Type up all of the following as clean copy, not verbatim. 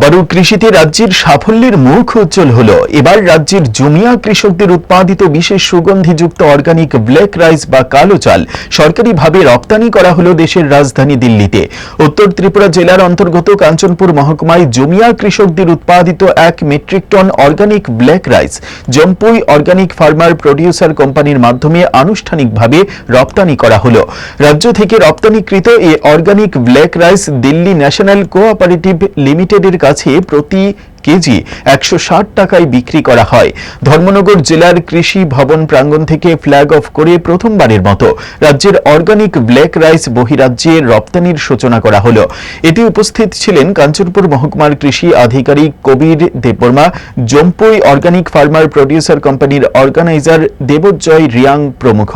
আবারও কৃষিতে রাজ্যের সাফল্যের মুখ উজ্জ্বল হলো। এবার রাজ্যের জুমিয়া কৃষকদের উৎপাদিত বিশেষ সুগন্ধিযুক্ত অর্গানিক ব্ল্যাক রাইস বা কালো চাল সরকারিভাবে রপ্তানি করা হলো দেশের রাজধানী দিল্লিতে। উত্তর ত্রিপুরা জেলার অন্তর্গত কাঞ্চনপুর মহকুমায় জুমিয়া কৃষকদের উৎপাদিত 1 metric ton organic black rice Jampui organic farmer producer কোম্পানির মাধ্যমে আনুষ্ঠানিকভাবে রপ্তানি করা হলো। রাজ্য থেকে রপ্তানিকৃত এই organic black rice Delhi national cooperative লিমিটেডের কাছে প্রতি কেজি 160 টাকায় বিক্রি করা হয়। ধর্মনগর জেলার কৃষি ভবন প্রাঙ্গণ থেকে ফ্ল্যাগ অফ করে প্রথমবারের মতো রাজ্যের অর্গানিক ব্ল্যাক রাইস বহিরাজ্যে রপ্তানির সূচনা করা হলো। এতে উপস্থিত ছিলেন কাঞ্চনপুর মহকুমার কৃষি আধিকারিক Kabir Debbarma, Jampui organic farmer producer কোম্পানির অর্গানাইজার দেবজয় রিয়াং প্রমুখ।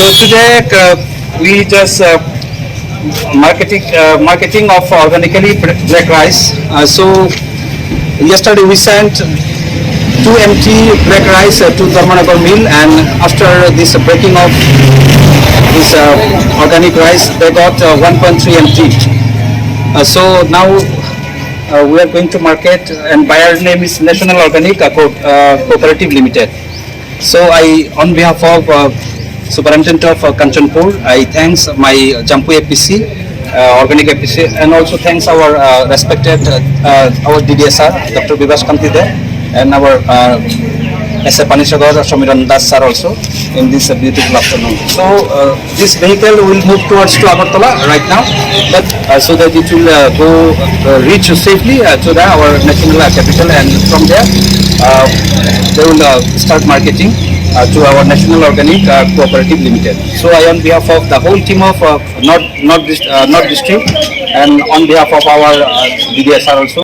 So today we just marketing of organically black rice. So yesterday we sent 2 MT black rice to Dharmanagar mill, and after this breaking of this organic rice, they got 1.3 MT. So now we are going to market, and buyer name is National Organic Cooperative Limited. So on behalf of Superintendent of Kanchanpur, I thanks my Jampu APC, Organic APC, and also thanks our respected our DDSR, Dr. Bibas Kantide, and our SA Panishagar, Shamiran Das sir also in this beautiful afternoon. So this vehicle will move towards to Agartala right now, but so that it will reach safely to our national capital, and from there they will start marketing to our National Organic Cooperative Limited. So I, on behalf of the whole team of North District, and on behalf of our DDSR also,